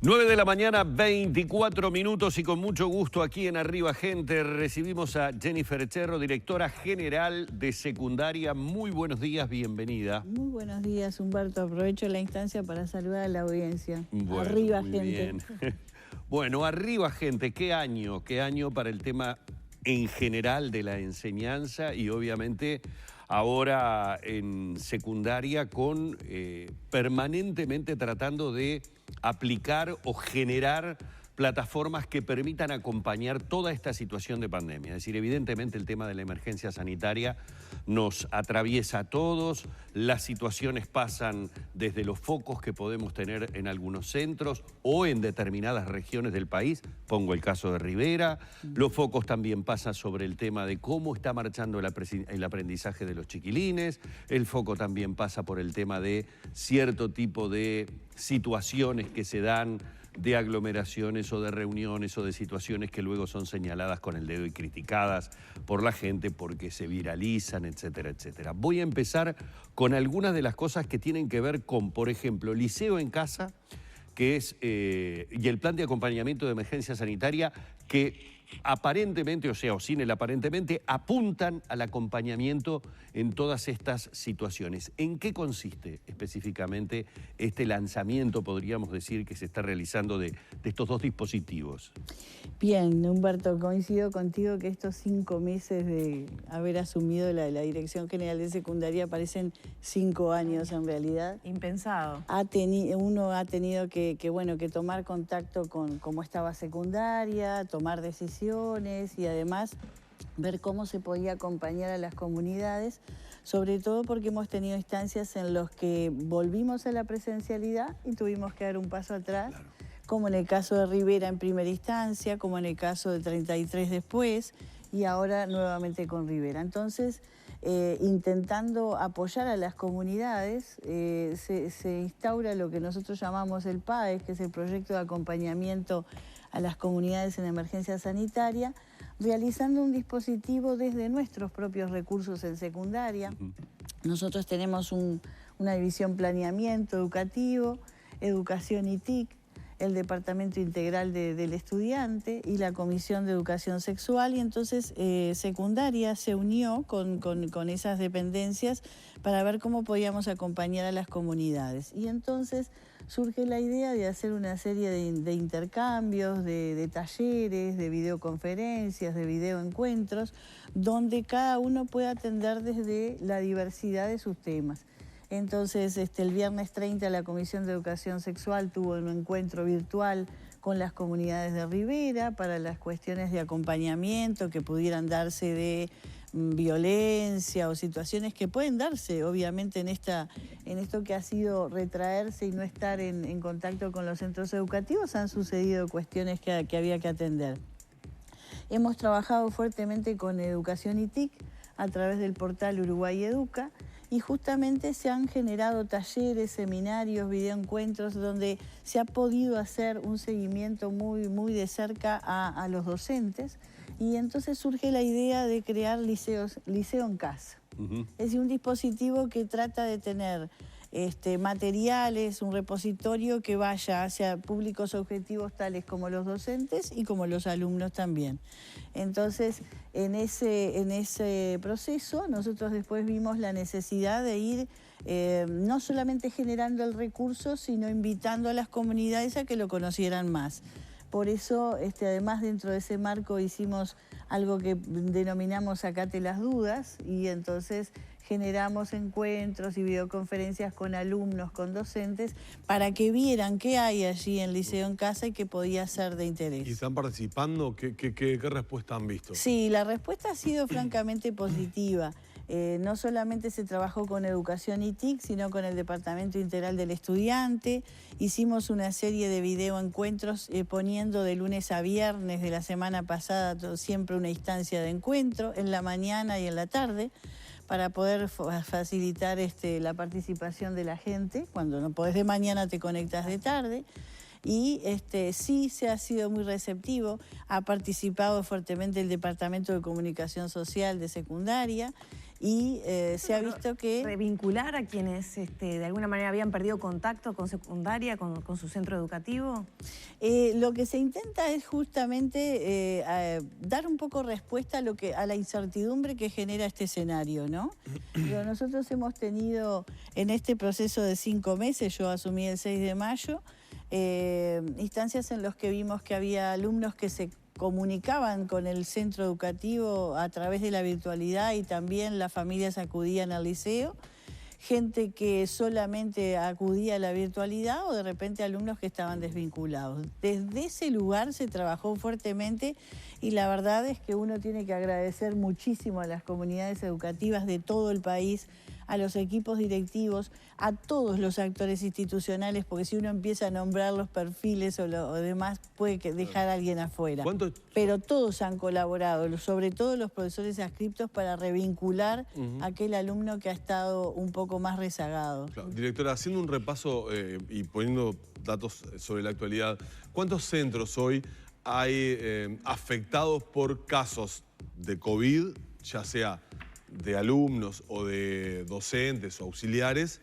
9 de la mañana, 24 minutos y con mucho gusto aquí en Arriba Gente recibimos a Jennifer Cherro, directora general de secundaria. Muy buenos días, bienvenida. Muy buenos días, Humberto. Aprovecho la instancia para saludar a la audiencia. Bueno, Arriba muy Gente. bien. Bueno, Arriba Gente, qué año para el tema en general de la enseñanza y obviamente ahora en secundaria con permanentemente tratando de aplicar o generar plataformas que permitan acompañar toda esta situación de pandemia. Es decir, evidentemente el tema de la emergencia sanitaria nos atraviesa a todos, las situaciones pasan desde los focos que podemos tener en algunos centros o en determinadas regiones del país, pongo el caso de Rivera, los focos también pasan sobre el tema de cómo está marchando el aprendizaje de los chiquilines, el foco también pasa por el tema de cierto tipo de situaciones que se dan de aglomeraciones o de reuniones o de situaciones que luego son señaladas con el dedo y criticadas por la gente porque se viralizan, etcétera, etcétera. Voy a empezar con algunas de las cosas que tienen que ver con, por ejemplo, Liceo en Casa, que es, y el plan de acompañamiento de emergencia sanitaria que aparentemente, o sea, o sin el aparentemente, apuntan al acompañamiento en todas estas situaciones. ¿En qué consiste específicamente este lanzamiento, podríamos decir, que se está realizando de estos dos dispositivos? Bien, Humberto, coincido contigo que estos 5 meses de haber asumido la Dirección General de Secundaria parecen 5 años en realidad. Impensado. Uno ha tenido que tomar contacto con cómo estaba secundaria, tomar decisiones y además ver cómo se podía acompañar a las comunidades, sobre todo porque hemos tenido instancias en las que volvimos a la presencialidad y tuvimos que dar un paso atrás, claro, como en el caso de Rivera en primera instancia, como en el caso de 33 después y ahora nuevamente con Rivera. Entonces, intentando apoyar a las comunidades, se instaura lo que nosotros llamamos el PAES, que es el Proyecto de Acompañamiento a las Comunidades en Emergencia Sanitaria, realizando un dispositivo desde nuestros propios recursos en secundaria. Nosotros tenemos una división planeamiento educativo, educación y TIC, el Departamento Integral del Estudiante y la Comisión de Educación Sexual, y entonces secundaria se unió con esas dependencias para ver cómo podíamos acompañar a las comunidades. Y entonces surge la idea de hacer una serie de intercambios, de talleres, de videoconferencias, de videoencuentros, donde cada uno pueda atender desde la diversidad de sus temas. Entonces, el viernes 30 la Comisión de Educación Sexual tuvo un encuentro virtual con las comunidades de Rivera para las cuestiones de acompañamiento que pudieran darse de violencia o situaciones que pueden darse, obviamente, en esto que ha sido retraerse y no estar en contacto con los centros educativos. Han sucedido cuestiones que había que atender. Hemos trabajado fuertemente con Educación y TIC a través del portal Uruguay Educa, y justamente se han generado talleres, seminarios, videoencuentros donde se ha podido hacer un seguimiento muy de cerca a los docentes, y entonces surge la idea de crear Liceo en Casa. Es decir, un dispositivo que trata de tener materiales, un repositorio que vaya hacia públicos objetivos tales como los docentes y como los alumnos también. Entonces, en ese proceso, nosotros después vimos la necesidad de ir no solamente generando el recurso, sino invitando a las comunidades a que lo conocieran más. Por eso, además, dentro de ese marco hicimos algo que denominamos Sacate las Dudas, y entonces generamos encuentros y videoconferencias con alumnos, con docentes, para que vieran qué hay allí en Liceo en Casa y qué podía ser de interés. ¿Y están participando? ¿Qué respuesta han visto? Sí, la respuesta ha sido francamente positiva. No solamente se trabajó con Educación y TIC, sino con el Departamento Integral del Estudiante. Hicimos una serie de videoencuentros poniendo de lunes a viernes de la semana pasada siempre una instancia de encuentro, en la mañana y en la tarde, para poder facilitar la participación de la gente. Cuando no podés de mañana, te conectas de tarde. Y sí se ha sido muy receptivo. Ha participado fuertemente el Departamento de Comunicación Social de secundaria y se ha visto que... ¿Revincular a quienes de alguna manera habían perdido contacto con secundaria, con su centro educativo? Lo que se intenta es justamente dar un poco respuesta a la incertidumbre que genera este escenario, ¿no? Pero nosotros hemos tenido en este proceso de 5 meses, yo asumí el 6 de mayo, instancias en las que vimos que había alumnos que se comunicaban con el centro educativo a través de la virtualidad y también las familias acudían al liceo, gente que solamente acudía a la virtualidad o de repente alumnos que estaban desvinculados. Desde ese lugar se trabajó fuertemente y la verdad es que uno tiene que agradecer muchísimo a las comunidades educativas de todo el país, a los equipos directivos, a todos los actores institucionales, porque si uno empieza a nombrar los perfiles o demás, puede dejar a alguien afuera. Pero todos han colaborado, sobre todo los profesores adscriptos, para revincular a aquel alumno que ha estado un poco más rezagado. Claro. Directora, haciendo un repaso y poniendo datos sobre la actualidad, ¿cuántos centros hoy hay afectados por casos de COVID, ya sea de alumnos o de docentes o auxiliares,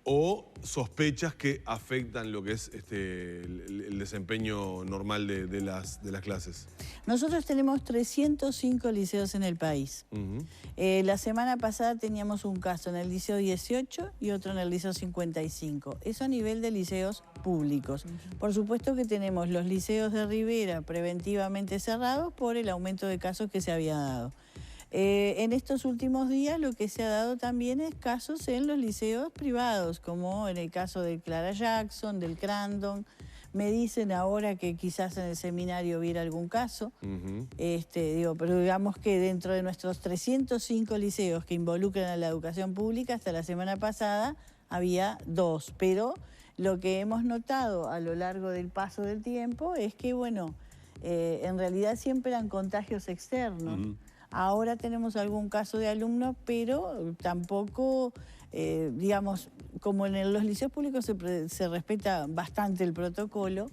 o sospechas que afectan lo que es el desempeño normal de las clases? Nosotros tenemos 305 liceos en el país. La semana pasada teníamos un caso en el liceo 18 y otro en el liceo 55. Eso a nivel de liceos públicos. Por supuesto que tenemos los liceos de Rivera preventivamente cerrados por el aumento de casos que se había dado. En estos últimos días lo que se ha dado también es casos en los liceos privados, como en el caso de Clara Jackson, del Crandon. Me dicen ahora que quizás en el seminario hubiera algún caso. Pero digamos que dentro de nuestros 305 liceos que involucran a la educación pública, hasta la semana pasada había 2. Pero lo que hemos notado a lo largo del paso del tiempo es que, bueno, en realidad siempre eran contagios externos. Ahora tenemos algún caso de alumnos, pero tampoco, digamos, como en los liceos públicos se respeta bastante el protocolo,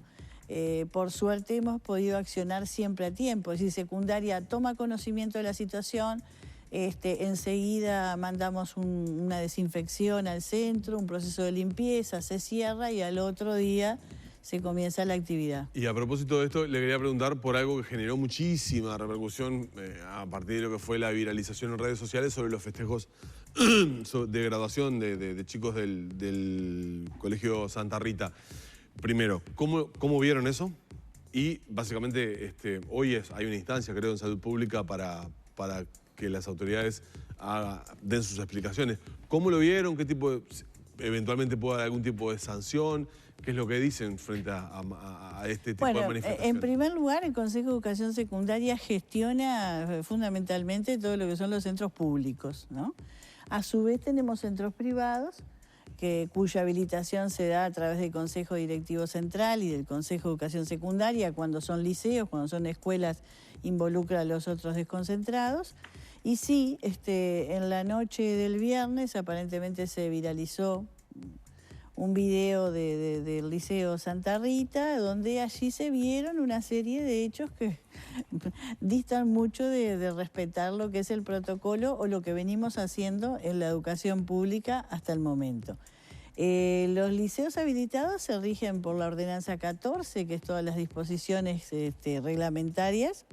por suerte hemos podido accionar siempre a tiempo. Es decir, secundaria toma conocimiento de la situación, enseguida mandamos una desinfección al centro, un proceso de limpieza, se cierra y al otro día se comienza la actividad. Y a propósito de esto, le quería preguntar por algo que generó muchísima repercusión a partir de lo que fue la viralización en redes sociales sobre los festejos de graduación de chicos del Colegio Santa Rita. Primero, ¿cómo vieron eso? Y básicamente hoy hay una instancia, creo, en salud pública para que las autoridades den sus explicaciones. ¿Cómo lo vieron? ¿Qué tipo eventualmente puede haber algún tipo de sanción? ¿Qué es lo que dicen frente a este tipo de manifestaciones? En primer lugar, el Consejo de Educación Secundaria gestiona fundamentalmente todo lo que son los centros públicos, ¿no? A su vez tenemos centros privados cuya habilitación se da a través del Consejo Directivo Central y del Consejo de Educación Secundaria cuando son liceos, cuando son escuelas, involucra a los otros desconcentrados. Y sí, en la noche del viernes aparentemente se viralizó un video del Liceo Santa Rita, donde allí se vieron una serie de hechos que distan mucho de respetar lo que es el protocolo o lo que venimos haciendo en la educación pública hasta el momento. Los liceos habilitados se rigen por la Ordenanza 14, que es todas las disposiciones reglamentarias.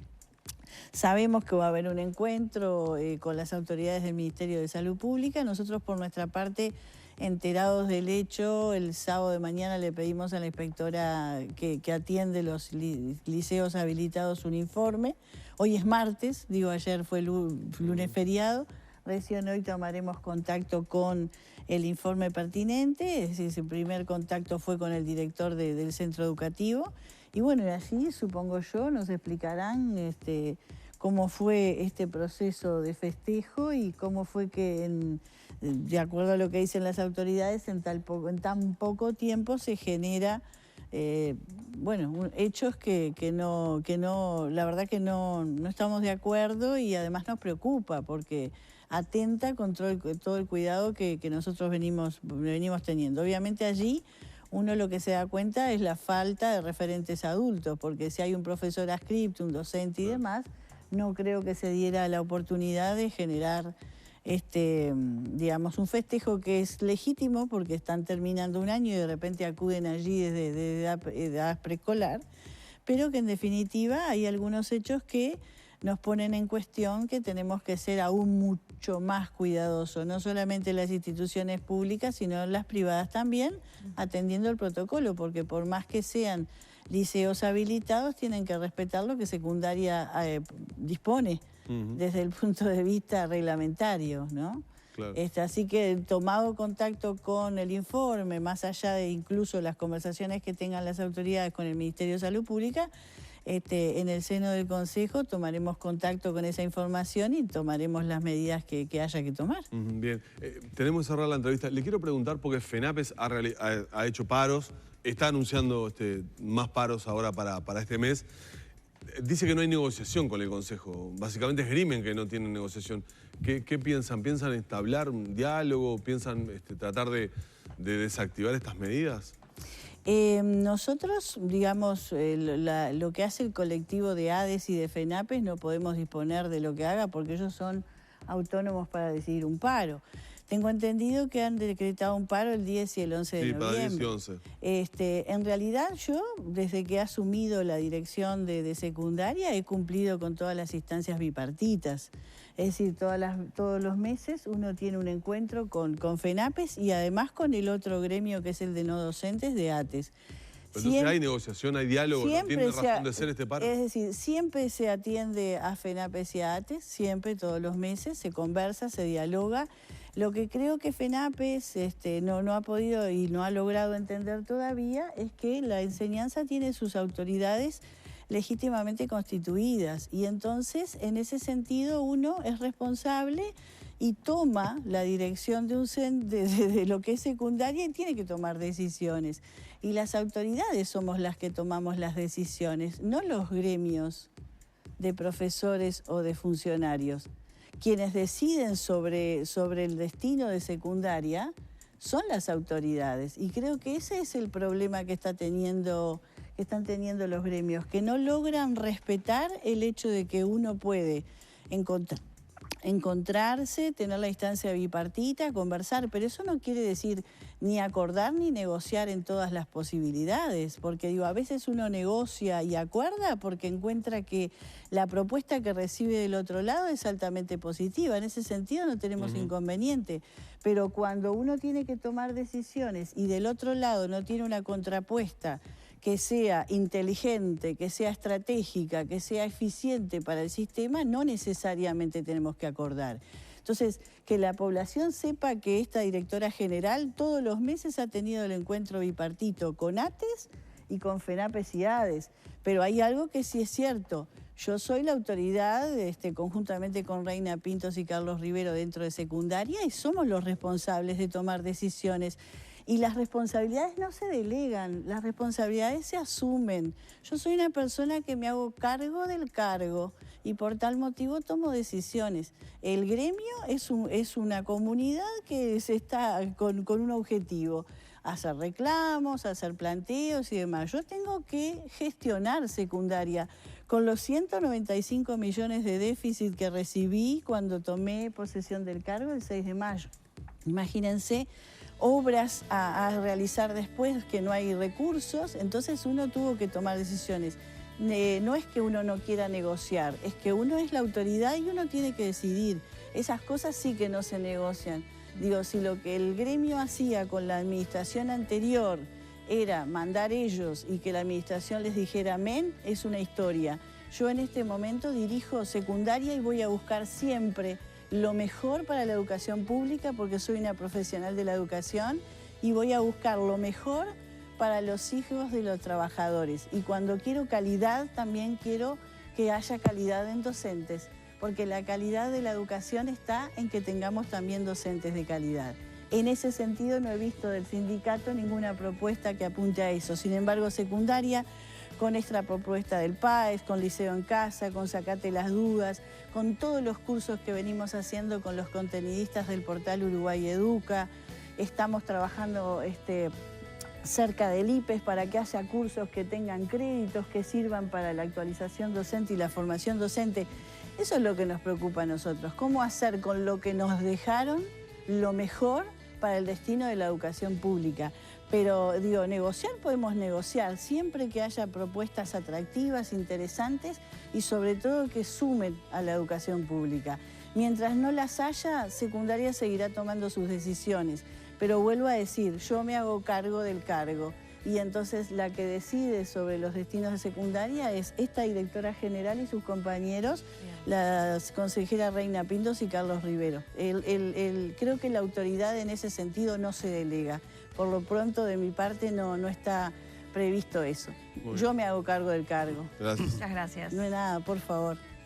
Sabemos que va a haber un encuentro con las autoridades del Ministerio de Salud Pública. Nosotros, por nuestra parte, enterados del hecho, el sábado de mañana le pedimos a la inspectora que atiende los liceos habilitados un informe. Hoy es martes, ayer fue lunes feriado. Recién hoy tomaremos contacto con el informe pertinente, es decir, el primer contacto fue con el director del centro educativo. Y bueno, así, supongo yo, nos explicarán cómo fue este proceso de festejo y cómo fue que, de acuerdo a lo que dicen las autoridades, en tan poco tiempo se genera, hechos que no, la verdad que no estamos de acuerdo y además nos preocupa porque atenta contra todo el cuidado que nosotros venimos teniendo. Obviamente allí uno lo que se da cuenta es la falta de referentes adultos, porque si hay un profesor adscripto, un docente y demás, no creo que se diera la oportunidad de generar digamos, un festejo que es legítimo porque están terminando un año y de repente acuden allí desde edad preescolar, pero que en definitiva hay algunos hechos que nos ponen en cuestión que tenemos que ser aún mucho más cuidadosos, no solamente las instituciones públicas, sino las privadas también, atendiendo el protocolo, porque por más que sean liceos habilitados, tienen que respetar lo que secundaria dispone desde el punto de vista reglamentario, ¿no? Claro. Así que tomado contacto con el informe, más allá de incluso las conversaciones que tengan las autoridades con el Ministerio de Salud Pública, en el seno del Consejo tomaremos contacto con esa información y tomaremos las medidas que haya que tomar. Bien, tenemos que cerrar la entrevista. Le quiero preguntar, porque FENAPES ha hecho paros, está anunciando más paros ahora para este mes. Dice que no hay negociación con el Consejo. Básicamente esgrimen que no tienen negociación. ¿Qué piensan? ¿Piensan entablar un diálogo? ¿Piensan tratar de desactivar estas medidas? Nosotros, digamos, lo que hace el colectivo de ADES y de FENAPES no podemos disponer de lo que haga porque ellos son autónomos para decidir un paro. Tengo entendido que han decretado un paro el 10 y el 11 de noviembre. Sí, para 10 y 11. En realidad yo, desde que he asumido la dirección de secundaria, he cumplido con todas las instancias bipartitas. Es decir, todos los meses uno tiene un encuentro con FENAPES y además con el otro gremio que es el de no docentes de ATES. Entonces hay negociación, hay diálogo, ¿no tiene razón de ser este paro? Es decir, siempre se atiende a FENAPES y a ATES, siempre, todos los meses, se conversa, se dialoga. Lo que creo que FENAPES no ha podido y no ha logrado entender todavía es que la enseñanza tiene sus autoridades legítimamente constituidas y entonces en ese sentido uno es responsable y toma la dirección de lo que es secundaria y tiene que tomar decisiones. Y las autoridades somos las que tomamos las decisiones, no los gremios de profesores o de funcionarios. Quienes deciden sobre el destino de secundaria son las autoridades. Y creo que ese es el problema que están teniendo los gremios, que no logran respetar el hecho de que uno puede encontrarse, tener la instancia bipartita, conversar, pero eso no quiere decir ni acordar ni negociar en todas las posibilidades, porque digo, a veces uno negocia y acuerda porque encuentra que la propuesta que recibe del otro lado es altamente positiva, en ese sentido no tenemos inconveniente, pero cuando uno tiene que tomar decisiones y del otro lado no tiene una contrapuesta que sea inteligente, que sea estratégica, que sea eficiente para el sistema, no necesariamente tenemos que acordar. Entonces, que la población sepa que esta directora general todos los meses ha tenido el encuentro bipartito con ATES y con FENAPES y ADES. Pero hay algo que sí es cierto. Yo soy la autoridad, conjuntamente con Reina Pintos y Carlos Rivero dentro de secundaria, y somos los responsables de tomar decisiones. Y las responsabilidades no se delegan, las responsabilidades se asumen. Yo soy una persona que me hago cargo del cargo y por tal motivo tomo decisiones. El gremio es una comunidad que está con un objetivo, hacer reclamos, hacer planteos y demás. Yo tengo que gestionar secundaria con los 195 millones de déficit que recibí cuando tomé posesión del cargo el 6 de mayo. Imagínense, obras a realizar después que no hay recursos, entonces uno tuvo que tomar decisiones. No es que uno no quiera negociar, es que uno es la autoridad y uno tiene que decidir. Esas cosas sí que no se negocian. Digo, si lo que el gremio hacía con la administración anterior era mandar ellos y que la administración les dijera amén, es una historia. Yo en este momento dirijo secundaria y voy a buscar siempre lo mejor para la educación pública porque soy una profesional de la educación y voy a buscar lo mejor para los hijos de los trabajadores. Y cuando quiero calidad, también quiero que haya calidad en docentes, porque la calidad de la educación está en que tengamos también docentes de calidad. En ese sentido no he visto del sindicato ninguna propuesta que apunte a eso. Sin embargo, secundaria, con esta propuesta del PAES, con Liceo en Casa, con Sacate las Dudas, con todos los cursos que venimos haciendo con los contenidistas del portal Uruguay Educa. Estamos trabajando cerca del IPES para que haya cursos que tengan créditos, que sirvan para la actualización docente y la formación docente. Eso es lo que nos preocupa a nosotros, cómo hacer con lo que nos dejaron lo mejor para el destino de la educación pública. Pero digo, negociar podemos negociar, siempre que haya propuestas atractivas, interesantes y sobre todo que sumen a la educación pública. Mientras no las haya, secundaria seguirá tomando sus decisiones. Pero vuelvo a decir, yo me hago cargo del cargo. Y entonces la que decide sobre los destinos de secundaria es esta directora general y sus compañeros, la consejera Reina Pintos y Carlos Rivero. Creo que la autoridad en ese sentido no se delega. Por lo pronto, de mi parte, no está previsto eso. Yo me hago cargo del cargo. Gracias. Muchas gracias. No es nada, por favor.